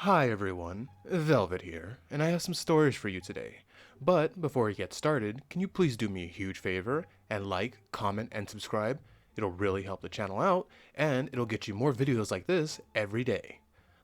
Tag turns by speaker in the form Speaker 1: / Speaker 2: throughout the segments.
Speaker 1: Hi everyone, Velvet here, and I have some stories for you today. But before we get started, can you please do me a huge favor and like, comment, and subscribe? It'll really help the channel out, and it'll get you more videos like this every day.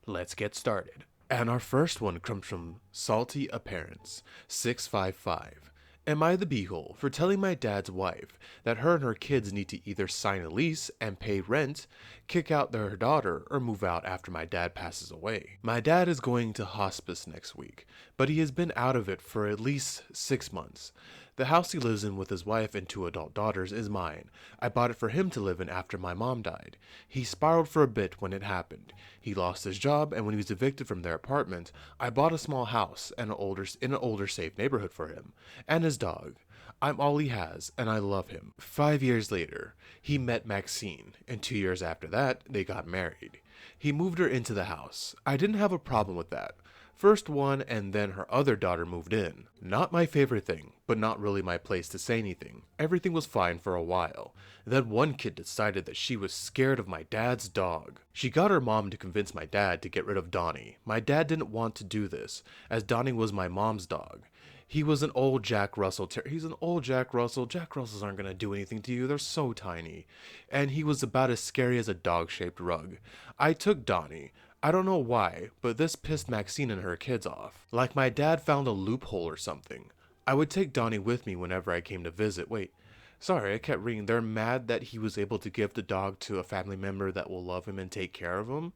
Speaker 1: Let's get started. And our first one comes from Salty Appearance 655. Am I the beehole for telling my dad's wife that her and her kids need to either sign a lease and pay rent, kick out their daughter, or move out after my dad passes away? My dad is going to hospice next week, but he has been out of it for at least 6 months. The house he lives in with his wife and two adult daughters is mine. I bought it for him to live in after my mom died. He spiraled for a bit when it happened. He lost his job, and when he was evicted from their apartment, I bought a small house and in an older safe neighborhood for him and his dog. I'm all he has, and I love him. 5 years later, he met Maxine, and 2 years after that, they got married. He moved her into the house. I didn't have a problem with that. First one and then her other daughter moved in. Not my favorite thing, but not really my place to say anything. Everything was fine for a while. Then one kid decided that she was scared of my dad's dog. She got her mom to convince my dad to get rid of Donnie. My dad didn't want to do this, as Donnie was my mom's dog. He was an old Jack Russell. He's an old Jack Russell. Jack Russells aren't going to do anything to you. They're so tiny. And he was about as scary as a dog-shaped rug. I took Donnie. I don't know why, but this pissed Maxine and her kids off. Like my dad found a loophole or something. I would take Donnie with me whenever I came to visit. Wait, sorry, I kept reading. They're mad that he was able to give the dog to a family member that will love him and take care of him.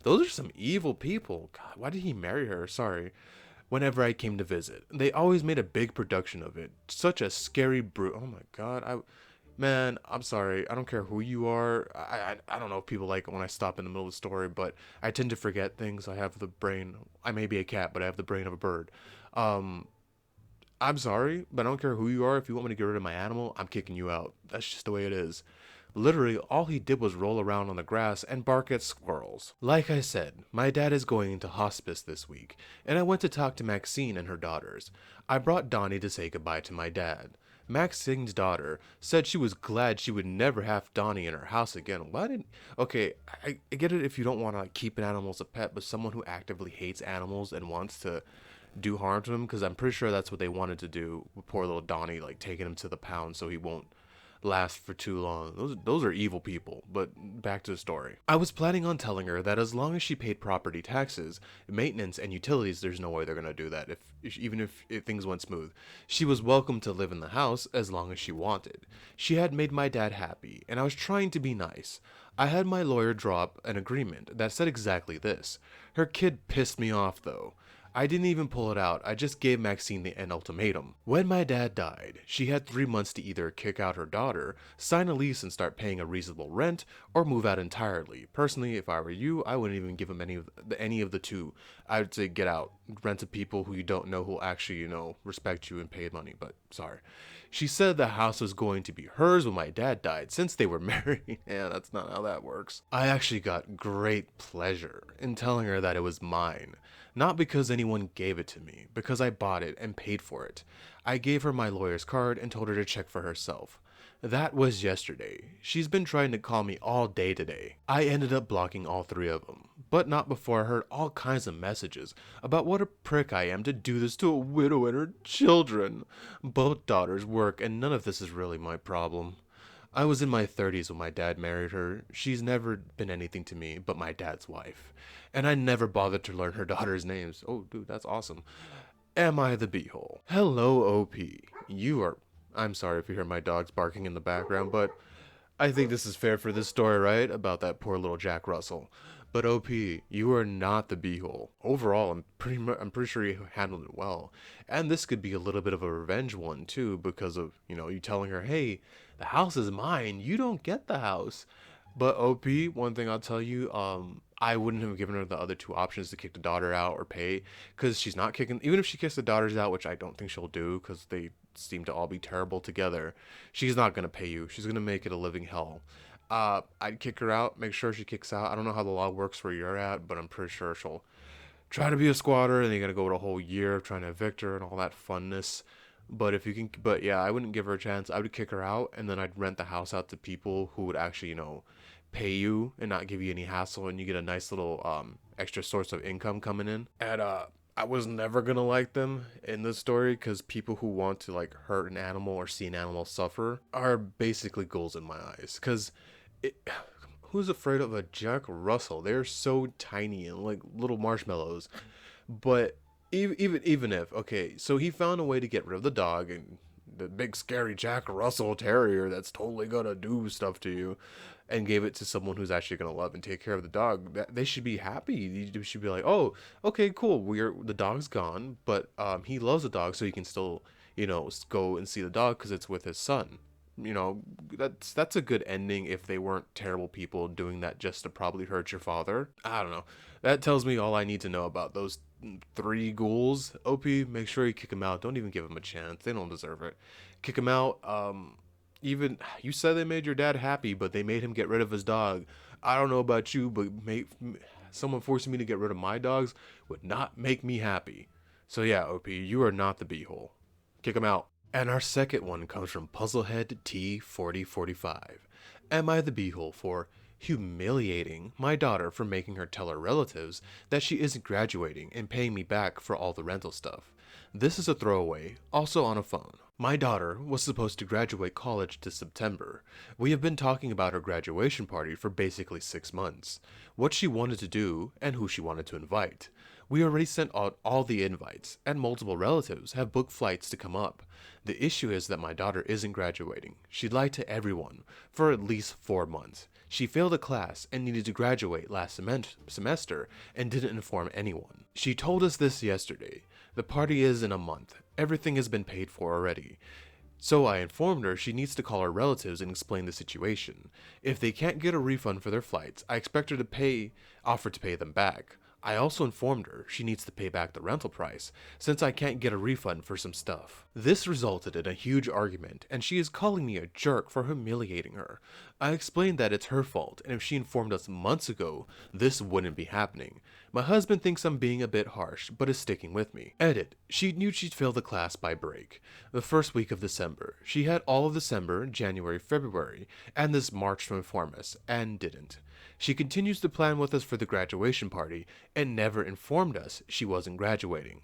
Speaker 1: Those are some evil people. God, why did he marry her? Sorry. Whenever I came to visit, they always made a big production of it. Such a scary brute. Oh my god, man, I'm sorry. I don't care who you are. I don't know if people like it when I stop in the middle of the story, but I tend to forget things. I have the brain. I may be a cat, but I have the brain of a bird. Um, I'm sorry, but I don't care who you are. If you want me to get rid of my animal, I'm kicking you out. That's just the way it is. Literally, all he did was roll around on the grass and bark at squirrels. Like I said, my dad is going into hospice this week, and I went to talk to Maxine and her daughters. I brought Donnie to say goodbye to my dad. Maxine's daughter said she was glad she would never have Donnie in her house again. Why didn't... Okay, I get it if you don't want to keep an animal as a pet, but someone who actively hates animals and wants to do harm to them, because I'm pretty sure that's what they wanted to do with poor little Donnie, like taking him to the pound so he won't last for too long. Those are evil people. But back to the story. I was planning on telling her that as long as she paid property taxes, maintenance, and utilities, there's no way they're gonna do that. Even if things went smooth, she was welcome to live in the house as long as she wanted. She had made my dad happy, and I was trying to be nice. I had my lawyer draw up an agreement that said exactly this. Her kid pissed me off though. I didn't even pull it out, I just gave Maxine an ultimatum. When my dad died, she had 3 months to either kick out her daughter, sign a lease and start paying a reasonable rent, or move out entirely. Personally, if I were you, I wouldn't even give him any of the two. I would say get out, rent to people who you don't know who will actually, respect you and pay money, but sorry. She said the house was going to be hers when my dad died, since they were married. Yeah, that's not how that works. I actually got great pleasure in telling her that it was mine. Not because anyone gave it to me, because I bought it and paid for it. I gave her my lawyer's card and told her to check for herself. That was yesterday. She's been trying to call me all day today. I ended up blocking all three of them, but not before I heard all kinds of messages about what a prick I am to do this to a widow and her children. Both daughters work, and none of this is really my problem. I was in my 30s when my dad married her. She's never been anything to me but my dad's wife. And I never bothered to learn her daughter's names. Oh, dude, that's awesome. Am I the beehole? Hello, OP. You are... I'm sorry if you hear my dogs barking in the background, but I think this is fair for this story, right? About that poor little Jack Russell. But OP, you are not the beehole. Overall, I'm pretty sure you handled it well. And this could be a little bit of a revenge one too, because of, you telling her, hey, the house is mine, you don't get the house. But OP, one thing I'll tell you, I wouldn't have given her the other two options to kick the daughter out or pay, because she's not kicking, even if she kicks the daughters out, which I don't think she'll do, because they seem to all be terrible together, she's not going to pay you. She's going to make it a living hell. I'd kick her out, make sure she kicks out. I don't know how the law works where you're at, but I'm pretty sure she'll try to be a squatter, and you gotta go to a whole year of trying to evict her and all that funness. But if you can, but yeah, I wouldn't give her a chance. I would kick her out, and then I'd rent the house out to people who would actually, pay you and not give you any hassle, and you get a nice little extra source of income coming in. And I was never gonna like them in this story because people who want to like hurt an animal or see an animal suffer are basically ghouls in my eyes. Because who's afraid of a Jack Russell? They're so tiny and like little marshmallows. But even if, okay, so he found a way to get rid of the dog, and the big scary Jack Russell Terrier that's totally gonna do stuff to you, and gave it to someone who's actually gonna love and take care of the dog. That they should be happy. You should be like, oh, okay, cool. The dog's gone, but he loves the dog, so he can still, go and see the dog because it's with his son. That's a good ending if they weren't terrible people doing that just to probably hurt your father. I don't know. That tells me all I need to know about those three ghouls. OP, make sure you kick them out. Don't even give them a chance. They don't deserve it. Kick them out. Even you said they made your dad happy, but they made him get rid of his dog. I don't know about you, but someone forcing me to get rid of my dogs would not make me happy. So yeah, OP, you are not the beehole. Kick him out. And our second one comes from Puzzlehead T4045. Am I the beehole for humiliating my daughter for making her tell her relatives that she isn't graduating and paying me back for all the rental stuff? This is a throwaway, also on a phone. My daughter was supposed to graduate college this September. We have been talking about her graduation party for basically 6 months, what she wanted to do, and who she wanted to invite. We already sent out all the invites, and multiple relatives have booked flights to come up. The issue is that my daughter isn't graduating. She lied to everyone for at least 4 months. She failed a class and needed to graduate last semester and didn't inform anyone. She told us this yesterday. The party is in a month. Everything has been paid for already. So I informed her she needs to call her relatives and explain the situation. If they can't get a refund for their flights, I expect her to offer to pay them back. I also informed her she needs to pay back the rental price, since I can't get a refund for some stuff. This resulted in a huge argument, and she is calling me a jerk for humiliating her. I explained that it's her fault, and if she informed us months ago, this wouldn't be happening. My husband thinks I'm being a bit harsh, but is sticking with me. Edit. She knew she'd failed the class by break. The first week of December. She had all of December, January, February, and this March to inform us, and didn't. She continues to plan with us for the graduation party and never informed us she wasn't graduating.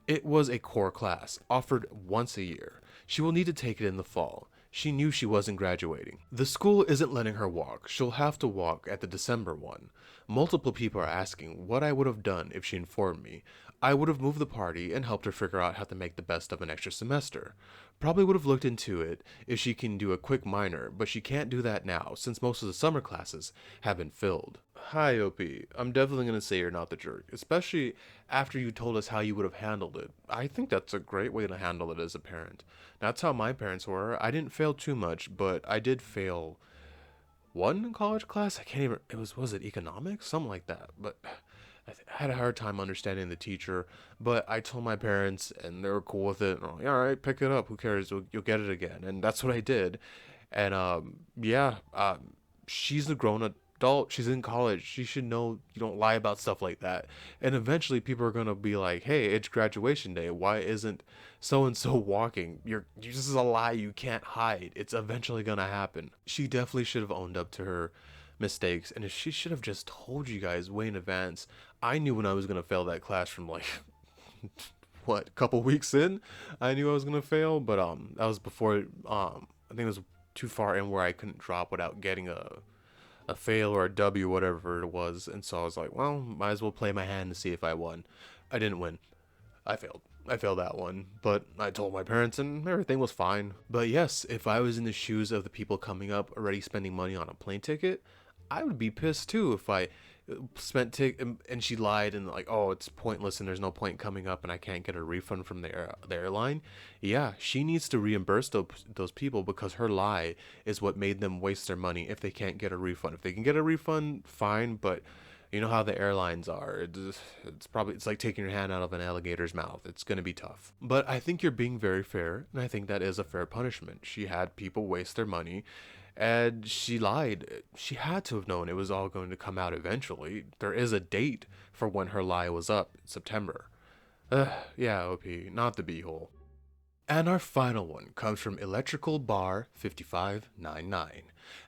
Speaker 1: It was a core class, offered once a year. She will need to take it in the fall. She knew she wasn't graduating. The school isn't letting her walk. She'll have to walk at the December one. Multiple people are asking what I would have done if she informed me. I would have moved the party and helped her figure out how to make the best of an extra semester. Probably would have looked into it if she can do a quick minor, but she can't do that now since most of the summer classes have been filled. Hi, OP. I'm definitely going to say you're not the jerk, especially after you told us how you would have handled it. I think that's a great way to handle it as a parent. That's how my parents were. I didn't fail too much, but I did fail one college class. I can't even, was it economics? Something like that. But I had a hard time understanding the teacher, but I told my parents and they were cool with it. And I'm like, all right, pick it up. Who cares? You'll get it again. And that's what I did. And she's a grown adult. She's in college. She should know you don't lie about stuff like that. And eventually people are going to be like, hey, it's graduation day. Why isn't so-and-so walking? This is a lie you can't hide. It's eventually going to happen. She definitely should have owned up to her mistakes, and if she should have just told you guys way in advance. I knew when I was going to fail that class from like what, couple weeks in. I knew I was going to fail, but that was before I think it was too far in where I couldn't drop without getting a fail or a W, whatever it was. And so I was like, well, might as well play my hand to see if I won. I didn't win. I failed. I failed that one, but I told my parents and everything was fine. But yes, if I was in the shoes of the people coming up already spending money on a plane ticket, I would be pissed too if I spent and she lied and like, oh, it's pointless and there's no point coming up and I can't get a refund from the airline. Yeah, she needs to reimburse those people because her lie is what made them waste their money if they can't get a refund. If they can get a refund, fine, but you know how the airlines are. It's like taking your hand out of an alligator's mouth. It's going to be tough. But I think you're being very fair, and I think that is a fair punishment. She had people waste their money, and she lied. She had to have known it was all going to come out eventually. There is a date for when her lie was up, September. Yeah, OP, not the beehole. And our final one comes from Electrical Bar 5599.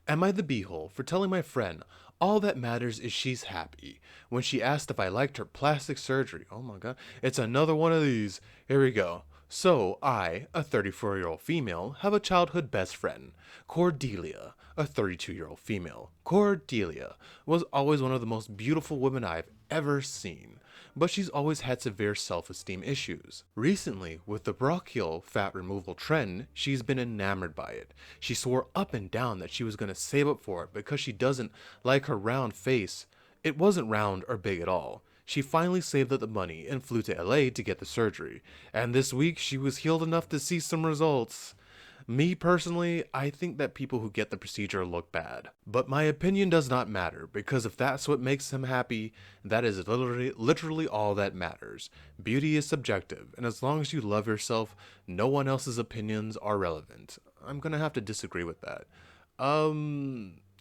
Speaker 1: Am I the beehole for telling my friend all that matters is she's happy when she asked if I liked her plastic surgery? Oh my god, it's another one of these. Here we go. So, I, a 34-year-old female, have a childhood best friend, Cordelia, a 32-year-old female. Cordelia was always one of the most beautiful women I've ever seen, but she's always had severe self-esteem issues. Recently, with the brachial fat removal trend, she's been enamored by it. She swore up and down that she was going to save up for it because she doesn't like her round face. It wasn't round or big at all. She finally saved up the money and flew to LA to get the surgery, and this week she was healed enough to see some results. Me personally, I think that people who get the procedure look bad. But my opinion does not matter, because if that's what makes them happy, that is literally all that matters. Beauty is subjective, and as long as you love yourself, no one else's opinions are relevant. I'm gonna have to disagree with that.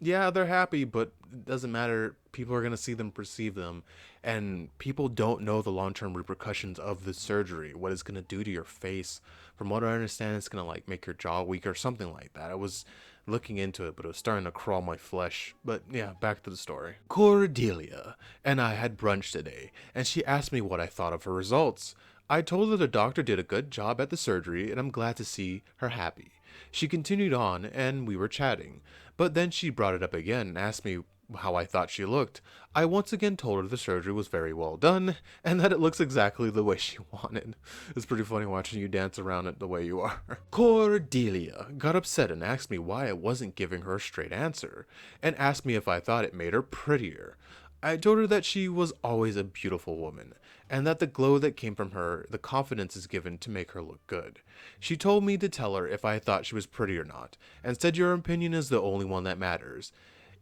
Speaker 1: Yeah, they're happy, but it doesn't matter. People are going to see them, perceive them, and people don't know the long-term repercussions of the surgery, what it's going to do to your face. From what I understand, it's going to like make your jaw weak or something like that. I was looking into it, but it was starting to crawl my flesh. But yeah, back to the story. Cordelia and I had brunch today, and she asked me what I thought of her results. I told her the doctor did a good job at the surgery, and I'm glad to see her happy. She continued on, and we were chatting, but then she brought it up again and asked me how I thought she looked. I once again told her the surgery was very well done, and that it looks exactly the way she wanted. It's pretty funny watching you dance around it the way you are. Cordelia got upset and asked me why I wasn't giving her a straight answer, and asked me if I thought it made her prettier. I told her that she was always a beautiful woman, and that the glow that came from her, the confidence is given to make her look good. She told me to tell her if I thought she was pretty or not, and said your opinion is the only one that matters.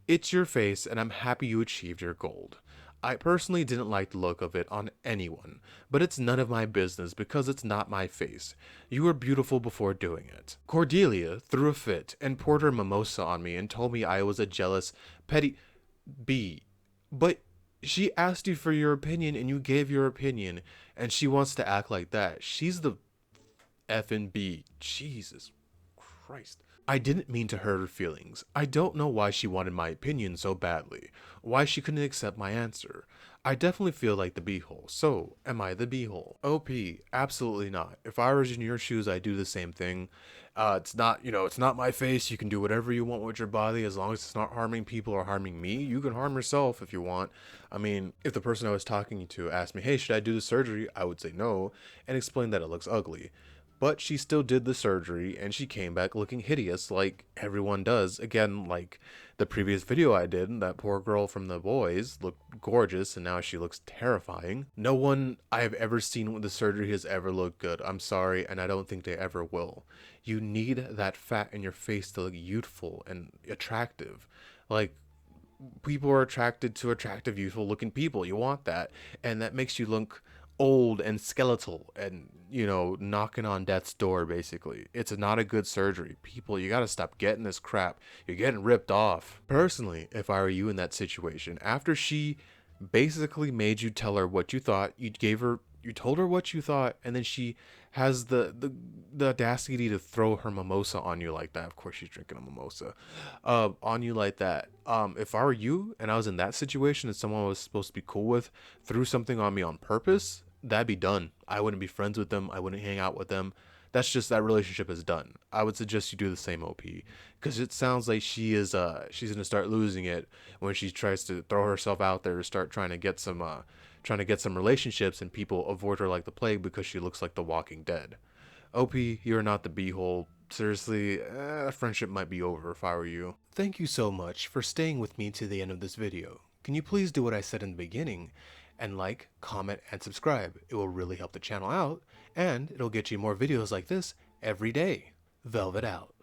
Speaker 1: It's your face, and I'm happy you achieved your goal. I personally didn't like the look of it on anyone, but it's none of my business because it's not my face. You were beautiful before doing it. Cordelia threw a fit and poured her mimosa on me and told me I was a jealous, petty bee. But she asked you for your opinion and you gave your opinion, and she wants to act like that. She's the effing B. Jesus Christ. I didn't mean to hurt her feelings. I don't know why she wanted my opinion so badly. Why she couldn't accept my answer. I definitely feel like the beehole. So, am I the beehole? OP, absolutely not. If I was in your shoes, I'd do the same thing. It's not, it's not my face. You can do whatever you want with your body as long as it's not harming people or harming me. You can harm yourself if you want. I mean, if the person I was talking to asked me, hey, should I do the surgery? I would say no and explain that it looks ugly. But she still did the surgery, and she came back looking hideous like everyone does. Again, like the previous video I did, that poor girl from The Boys looked gorgeous, and now she looks terrifying. No one I have ever seen with the surgery has ever looked good. I'm sorry, and I don't think they ever will. You need that fat in your face to look youthful and attractive. Like, people are attracted to attractive, youthful looking people. You want that, and that makes you look old and skeletal and knocking on death's door. Basically, it's not a good surgery. People, you gotta stop getting this crap. You're getting ripped off. Personally, if I were you in that situation, after she basically made you tell her what you thought, you told her what you thought, and then she has the audacity to throw her mimosa on you like that. Of course she's drinking a mimosa on you like that. If I were you and I was in that situation and someone I was supposed to be cool with threw something on me on purpose, that'd be done. I wouldn't be friends with them. I wouldn't hang out with them. That's just, that relationship is done. I would suggest you do the same, OP, because it sounds like she's gonna start losing it when she tries to throw herself out there to start trying to get some relationships, and people avoid her like the plague because she looks like the Walking Dead. OP, you're not the beehole. Seriously, friendship might be over if I were you. Thank you so much for staying with me to the end of this video. Can you please do what I said in the beginning and like, comment, and subscribe? It will really help the channel out, and it'll get you more videos like this every day. Velvet out.